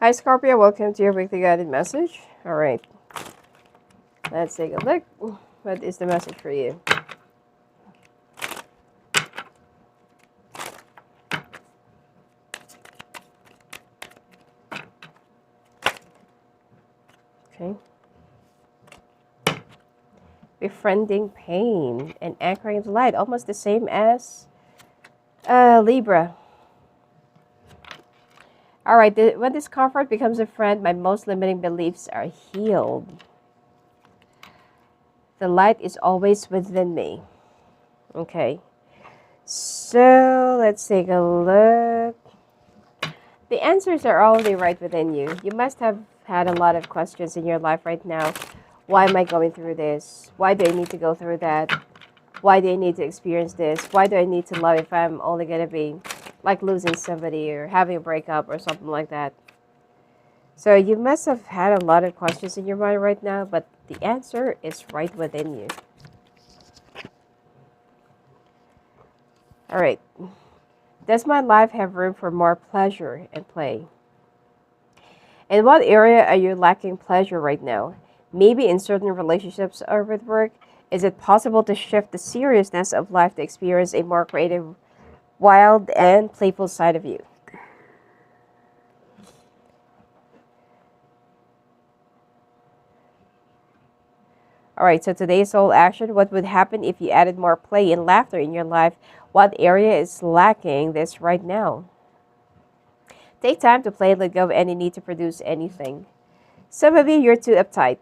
Hi, Scorpio. Welcome to your weekly guided message. All right, let's take a look. What is the message for you? Okay. Befriending pain and anchoring the light. Almost the same as Libra. All right, when discomfort becomes a friend, my most limiting beliefs are healed. The light is always within me. Okay. So let's take a look. The answers are already right within you. You must have had a lot of questions in your life right now. Why am I going through this? Why do I need to go through that? Why do I need to experience this? Why do I need to love if I'm only going to be like losing somebody or having a breakup or something like that? So you must have had a lot of questions in your mind right now, but the answer is right within you. All right. Does my life have room for more pleasure and play? In what area are you lacking pleasure right now? Maybe in certain relationships or with work? Is it possible to shift the seriousness of life to experience a more creative, wild, and playful side of you? All right, so today's soul action. What would happen if you added more play and laughter in your life? What area is lacking this right now? Take time to play and let go of any need to produce anything. Some of you, you're too uptight.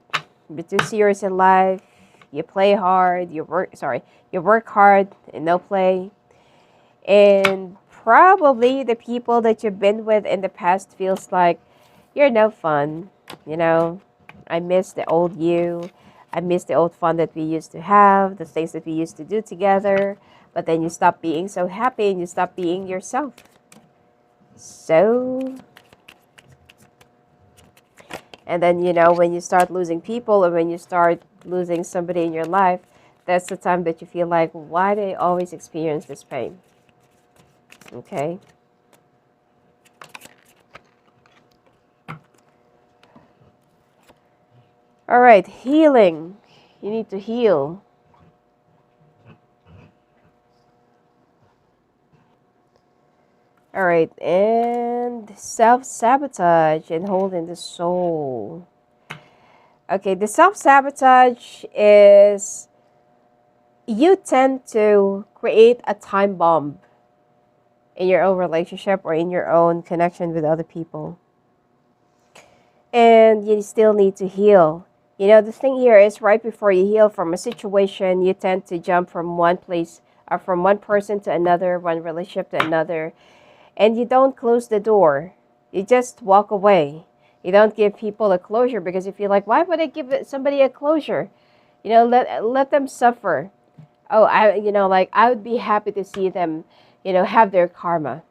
You're too serious in life. You play hard. You work hard and no play. And probably the people that you've been with in the past feels like you're no fun. You know, I miss the old you. I miss the old fun that we used to have, the things that we used to do together. But then you stop being so happy and you stop being yourself. So, and then, when you start losing people or when you start losing somebody in your life, that's the time that you feel like, why do I always experience this pain? Okay. All right, healing. You need to heal. All right, and self-sabotage and holding the soul. Okay, the self-sabotage is you tend to create a time bomb in your own relationship or in your own connection with other people. And you still need to heal. The thing here is right before you heal from a situation, you tend to jump from one place or from one person to another, one relationship to another. And you don't close the door. You just walk away. You don't give people a closure because you feel like, why would I give somebody a closure? Let them suffer. Oh, I would be happy to see them, have their karma.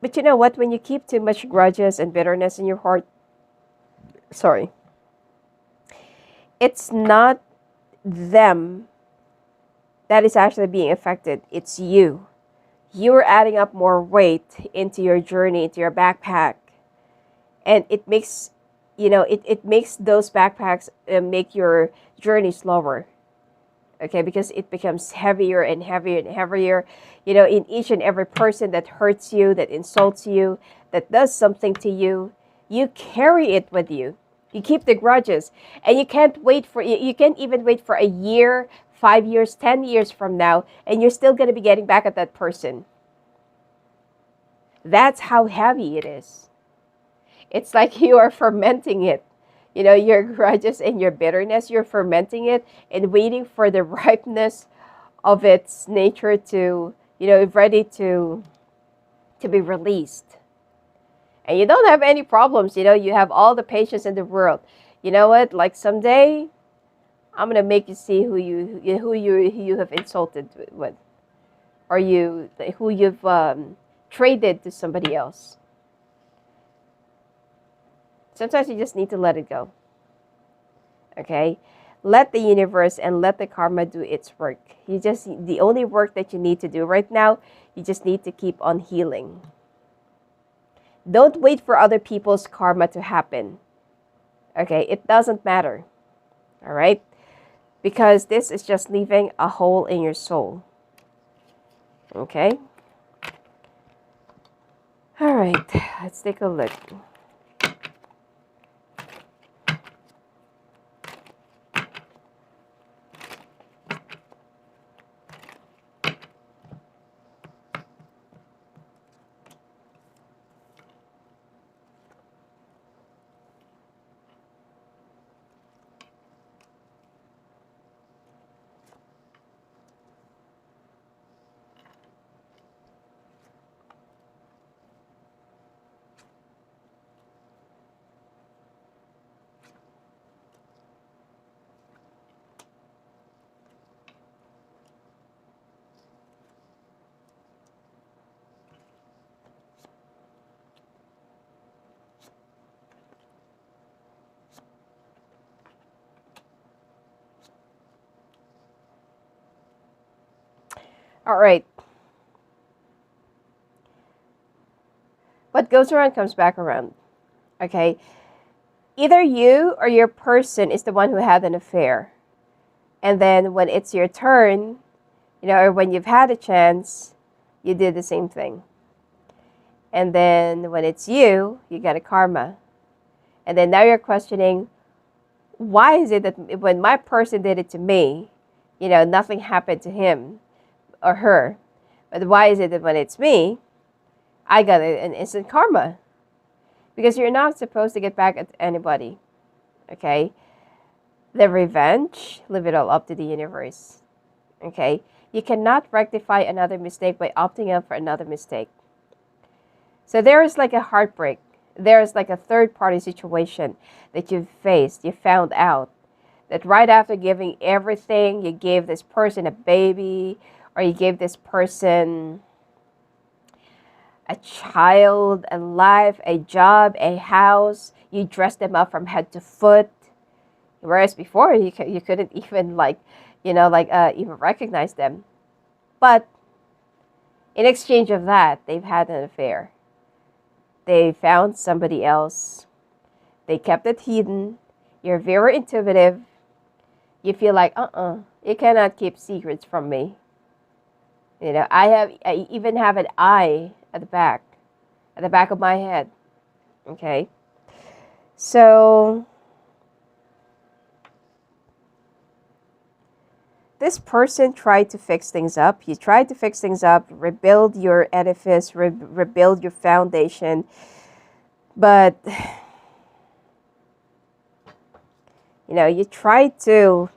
But you know what? When you keep too much grudges and bitterness in your heart, it's not them that is actually being affected. It's you. You're adding up more weight into your journey, into your backpack. And it makes, it makes those backpacks make your journey slower. Okay, because it becomes heavier and heavier and heavier, in each and every person that hurts you, that insults you, that does something to you, you carry it with you. You keep the grudges, and you can't even wait for a year, 5 years, 10 years from now, and you're still going to be getting back at that person. That's how heavy it is. It's like you are fermenting it. Your grudges and your bitterness, you're fermenting it and waiting for the ripeness of its nature to, ready to be released. And you don't have any problems, you have all the patience in the world. You know what? Like someday, I'm gonna make you see who you have insulted with, or who you've traded to somebody else. Sometimes you just need to let it go. Okay? Let the universe and let the karma do its work. The only work that you need to do right now, you just need to keep on healing. Don't wait for other people's karma to happen. Okay, it doesn't matter. All right? Because this is just leaving a hole in your soul. Okay? All right, let's take a look. All right. What goes around comes back around. Okay? Either you or your person is the one who had an affair. And then when it's your turn, or when you've had a chance, you did the same thing. And then when it's you, you get a karma. And then now you're questioning, why is it that when my person did it to me, nothing happened to him or her? But why is it that when it's me, I got an instant karma? Because you're not supposed to get back at anybody. Okay? The revenge, leave it all up to the universe. Okay? You cannot rectify another mistake by opting up for another mistake. So there is like a heartbreak. There is like a third-party situation that you've faced. You found out that right after giving everything, you gave this person a baby, or you gave this person a child, a life, a job, a house. You dressed them up from head to foot. Whereas before, you couldn't even even recognize them. But in exchange of that, they've had an affair. They found somebody else. They kept it hidden. You're very intuitive. You feel like, you cannot keep secrets from me. I even have an eye at the back of my head. Okay? So this person tried to fix things up. You tried to fix things up, rebuild your edifice, rebuild your foundation. But, you tried to,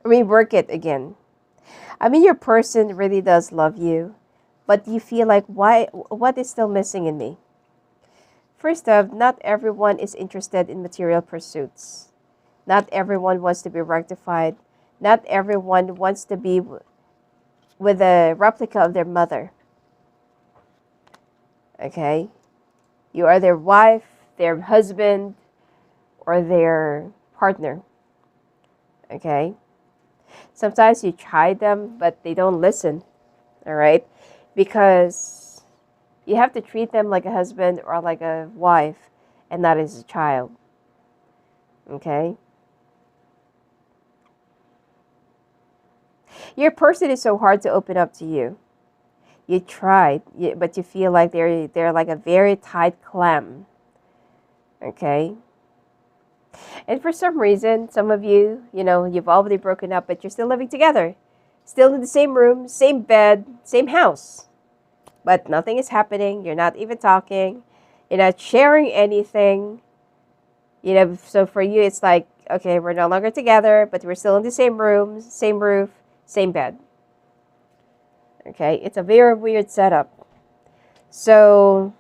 rework it again. I mean, your person really does love you, but you feel like, what is still missing in me? First off, not everyone is interested in material pursuits. Not everyone wants to be rectified. Not everyone wants to be with a replica of their mother. Okay? You are their wife, their husband, or their partner. Okay? Sometimes you try them, but they don't listen. All right? Because you have to treat them like a husband or like a wife and not as a child. Okay? Your person is so hard to open up to you. You tried, but you feel like they're like a very tight clam. Okay? And for some reason, some of you, you've already broken up, but you're still living together. Still in the same room, same bed, same house. But nothing is happening. You're not even talking. You're not sharing anything. So for you, it's like, okay, we're no longer together, but we're still in the same room, same roof, same bed. Okay? It's a very weird setup. So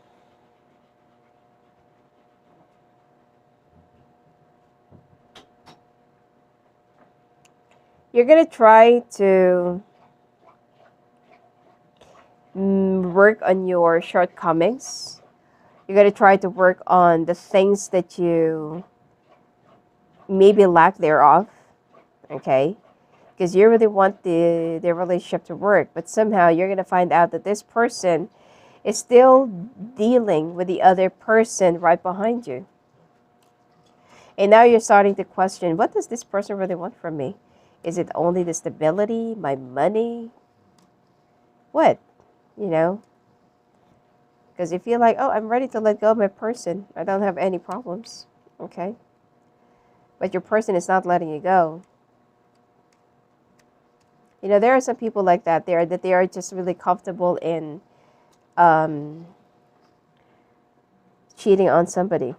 you're going to try to work on your shortcomings. You're going to try to work on the things that you maybe lack thereof. Okay? Because you really want the relationship to work. But somehow you're going to find out that this person is still dealing with the other person right behind you. And now you're starting to question, what does this person really want from me? Is it only the stability, my money? What? You know? Because you feel like, oh, I'm ready to let go of my person. I don't have any problems. Okay? But your person is not letting you go. You know, there are some people like that there, that they are just really comfortable in cheating on somebody.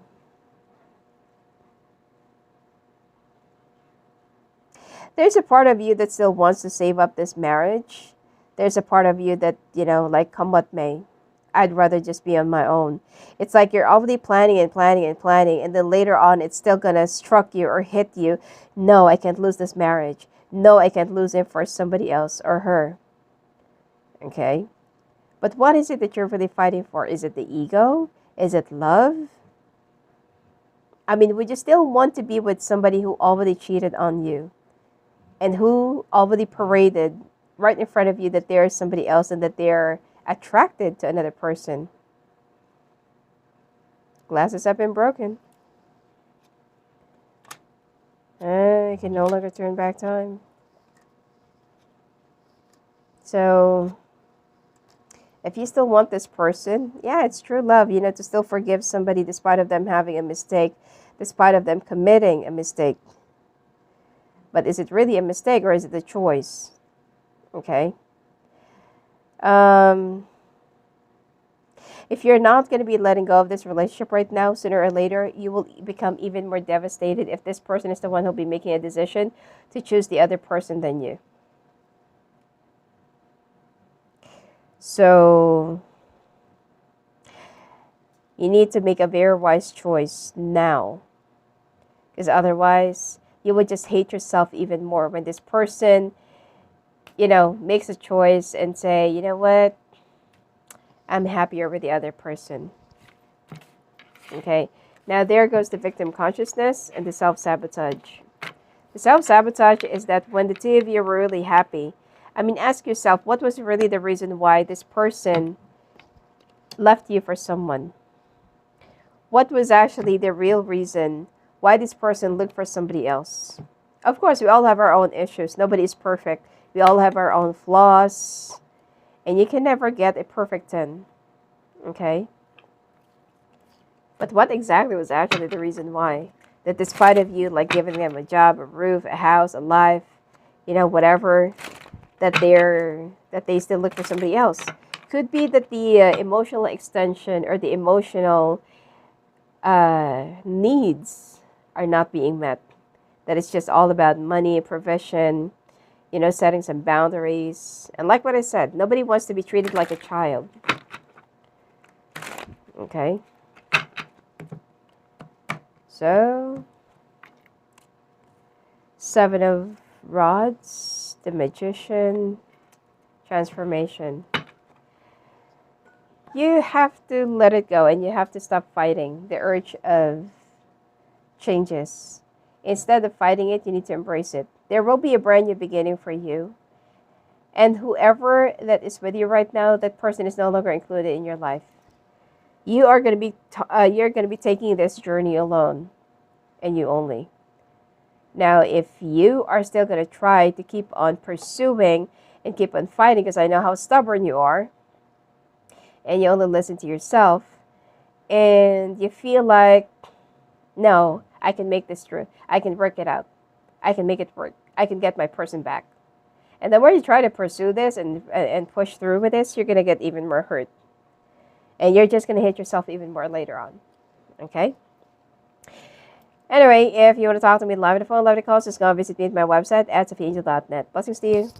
There's a part of you that still wants to save up this marriage. There's a part of you that, you know, like, come what may, I'd rather just be on my own. It's like you're already planning and planning and planning, and then later on it's still gonna struck you or hit you. No, I can't lose this marriage. No, I can't lose it for somebody else or her. Okay? But what is it that you're really fighting for? Is it the ego? Is it love? I mean, would you still want to be with somebody who already cheated on you and who already paraded right in front of you that there is somebody else and that they're attracted to another person? Glasses have been broken. I can no longer turn back time. So, if you still want this person, yeah, it's true love, you know, to still forgive somebody despite of them having a mistake, despite of them committing a mistake. But is it really a mistake or is it a choice? Okay. If you're not going to be letting go of this relationship right now, sooner or later, you will become even more devastated if this person is the one who'll be making a decision to choose the other person than you. So, you need to make a very wise choice now. Because otherwise, you would just hate yourself even more when this person, you know, makes a choice and say, you know what, I'm happier with the other person. Okay, now there goes the victim consciousness and the self-sabotage. The self-sabotage is that when the two of you were really happy, I mean, ask yourself, what was really the reason why this person left you for someone? What was actually the real reason why this person looked for somebody else? Of course, we all have our own issues. Nobody is perfect. We all have our own flaws. And you can never get a perfect 10. Okay? But what exactly was actually the reason why? That despite of you, like, giving them a job, a roof, a house, a life, you know, whatever, that they still look for somebody else. Could be that the emotional extension or the emotional needs are not being met. That it's just all about money, provision, you know, setting some boundaries. And like what I said, nobody wants to be treated like a child. Okay? So, 7 of Rods, the Magician, transformation. You have to let it go and you have to stop fighting the urge of changes. Instead of fighting it, you need to embrace it. There will be a brand new beginning for you. And whoever that is with you right now, that person is no longer included in your life. You are going to be taking this journey alone, and you only. Now, if you are still going to try to keep on pursuing and keep on fighting, because I know how stubborn you are, and you only listen to yourself, and you feel like, no, I can make this through. I can work it out. I can make it work. I can get my person back. And the more you try to pursue this and push through with this, you're going to get even more hurt. And you're just going to hate yourself even more later on. Okay? Anyway, if you want to talk to me live on the phone, live the calls, just go visit me at my website at sophiaangel.net. Blessings to you.